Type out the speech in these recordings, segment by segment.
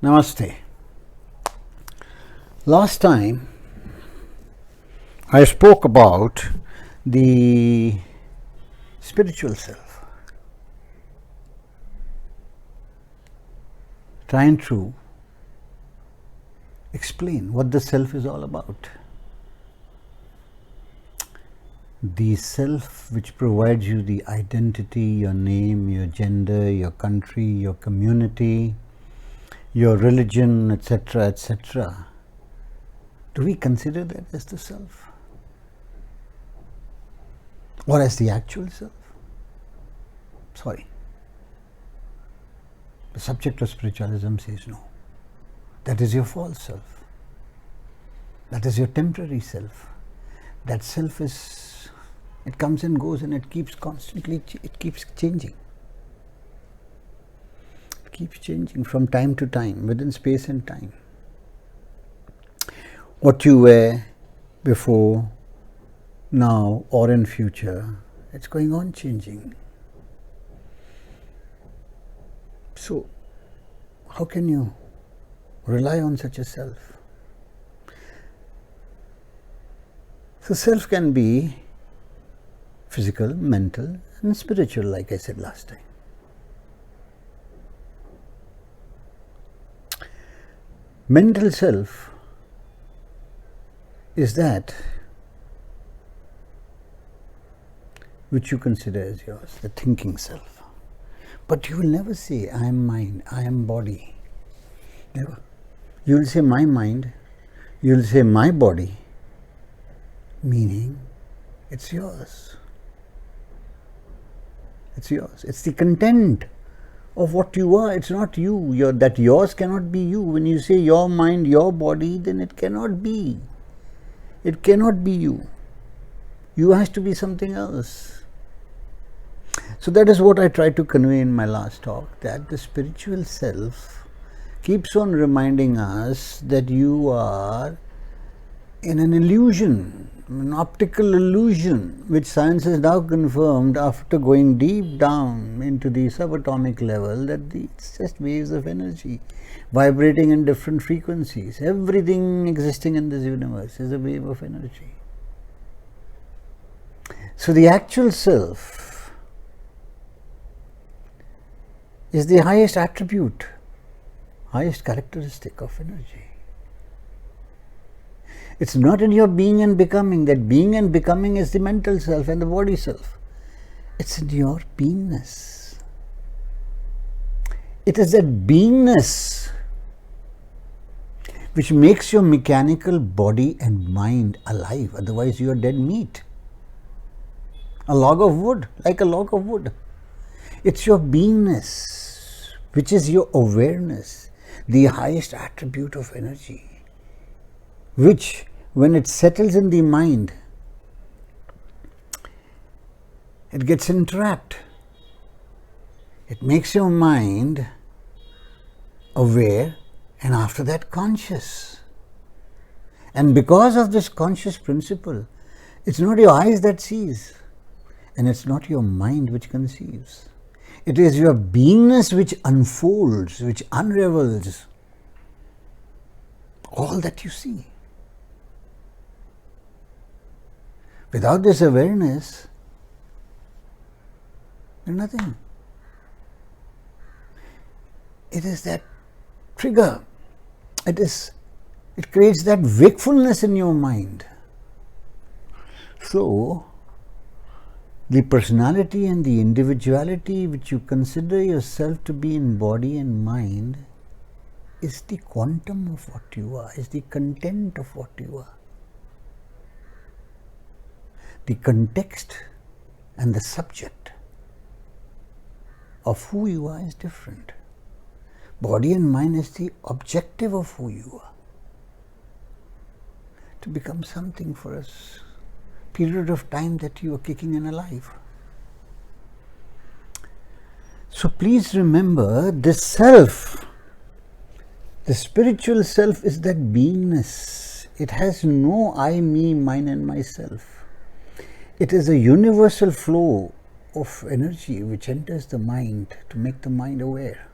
Namaste. Last time I spoke about the spiritual self, trying to explain what the self is all about. The self which provides you the identity, your name, your gender, your country, your community, your religion, etc., etc. Do we consider that as the self? Or as the actual self? Sorry. The subject of spiritualism says no. That is your false self. That is your temporary self. That self is, it comes and goes and it keeps constantly, it keeps changing. Keeps changing from time to time, within space and time. What you were before, now, or in future, it's going on changing. So, how can you rely on such a self? So, self can be physical, mental, and spiritual, like I said last time. Mental self is that which you consider as yours, the thinking self. But you will never say, I am mind, I am body. Never. You will say, my mind, you will say, my body, meaning it's yours. It's yours. It's the content of what you are. It's not you. That yours cannot be you. When you say your mind, your body, then it cannot be. It cannot be you. You has to be something else. So that is what I tried to convey in my last talk, that the spiritual self keeps on reminding us that you are in an illusion, an optical illusion, which science has now confirmed after going deep down into the subatomic level, that it's just waves of energy vibrating in different frequencies. Everything existing in this universe is a wave of energy. So the actual self is the highest attribute, highest characteristic of energy. It's not in your being and becoming. That being and becoming is the mental self and the body self. It's in your beingness. It is that beingness which makes your mechanical body and mind alive. Otherwise you are dead meat. A log of wood, like a log of wood. It's your beingness, which is your awareness, the highest attribute of energy, which when it settles in the mind, it gets entrapped. It makes your mind aware and after that conscious. And because of this conscious principle, it's not your eyes that sees and it's not your mind which conceives. It is your beingness which unfolds, which unravels all that you see. Without this awareness, there's nothing. It is that trigger. It creates that wakefulness in your mind. So, the personality and the individuality which you consider yourself to be in body and mind is the quantum of what you are, is the content of what you are. The context and the subject of who you are is different. Body and mind is the objective of who you are. To become something for a period of time that you are kicking and alive. So please remember, this self, the spiritual self, is that beingness. It has no I, me, mine and myself. It is a universal flow of energy which enters the mind to make the mind aware.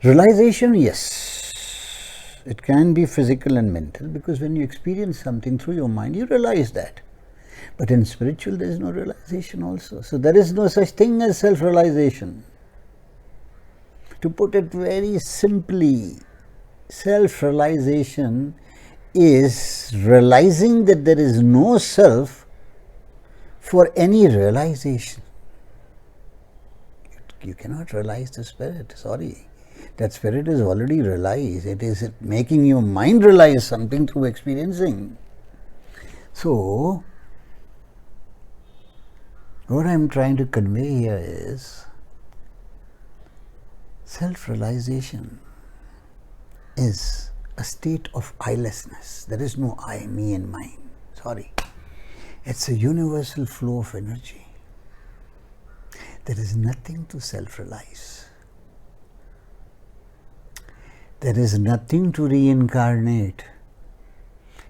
Realization, yes. It can be physical and mental, because when you experience something through your mind, you realize that. But in spiritual, there is no realization also. So there is no such thing as self-realization. To put it very simply, self-realization is realizing that there is no self for any realization. You cannot realize the spirit, sorry. That spirit is already realized. It is making your mind realize something through experiencing. So, what I am trying to convey here is self-realization is a state of I-lessness. There is no I, me and mine. Sorry. It's a universal flow of energy. There is nothing to self-realize. There is nothing to reincarnate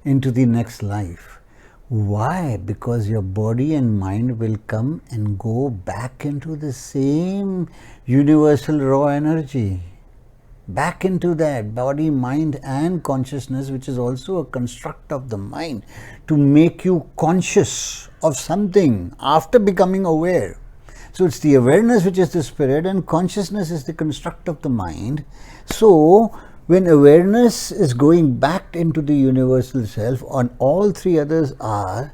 into the next life. Why? Because your body and mind will come and go back into the same universal raw energy. Back into that body, mind and consciousness, which is also a construct of the mind, to make you conscious of something after becoming aware. So it's the awareness which is the spirit, and consciousness is the construct of the mind. So when awareness is going back into the universal self, and all three others are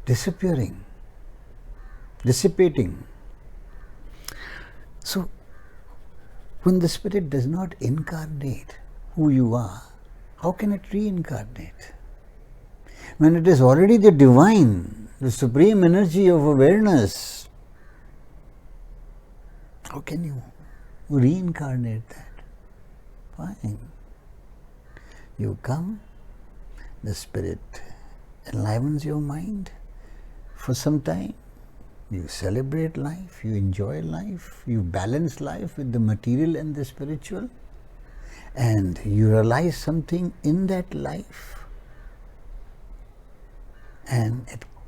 disappearing, dissipating. So when the spirit does not incarnate who you are, how can it reincarnate? When it is already the divine, the supreme energy of awareness, how can you reincarnate that? Fine. You come, the spirit enlivens your mind for some time. You celebrate life, you enjoy life, you balance life with the material and the spiritual, and you realize something in that life. And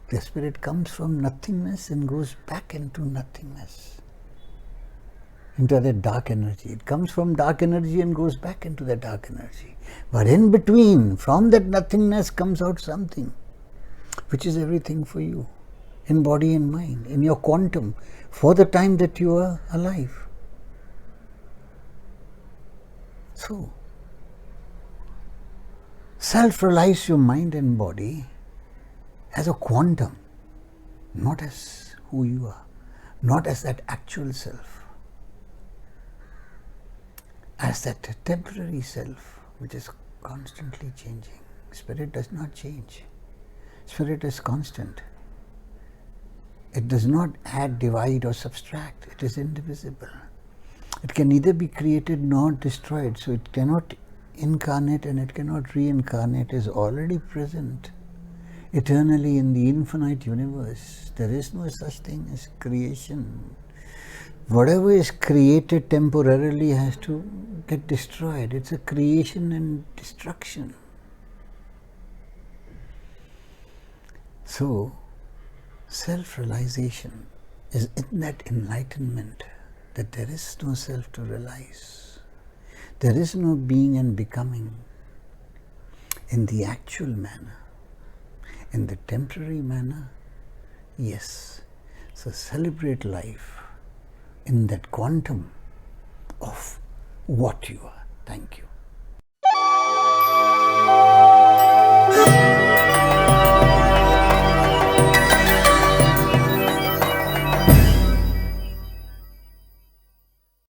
the spirit comes from nothingness and goes back into nothingness, into that dark energy. It comes from dark energy and goes back into the dark energy. But in between, from that nothingness comes out something which is everything for you, in body and mind, in your quantum, for the time that you are alive. So, self-realize your mind and body as a quantum, not as who you are, not as that actual self, as that temporary self which is constantly changing. Spirit does not change. Spirit is constant. It does not add, divide or subtract. It is indivisible. It can neither be created nor destroyed. So it cannot incarnate and it cannot reincarnate. It is already present eternally in the infinite universe. There is no such thing as creation. Whatever is created temporarily has to get destroyed. It's a creation and destruction. So, self-realization is in that enlightenment that there is no self to realize. There is no being and becoming in the actual manner. In the temporary manner, yes. So celebrate life in that quantum of what you are. Thank you.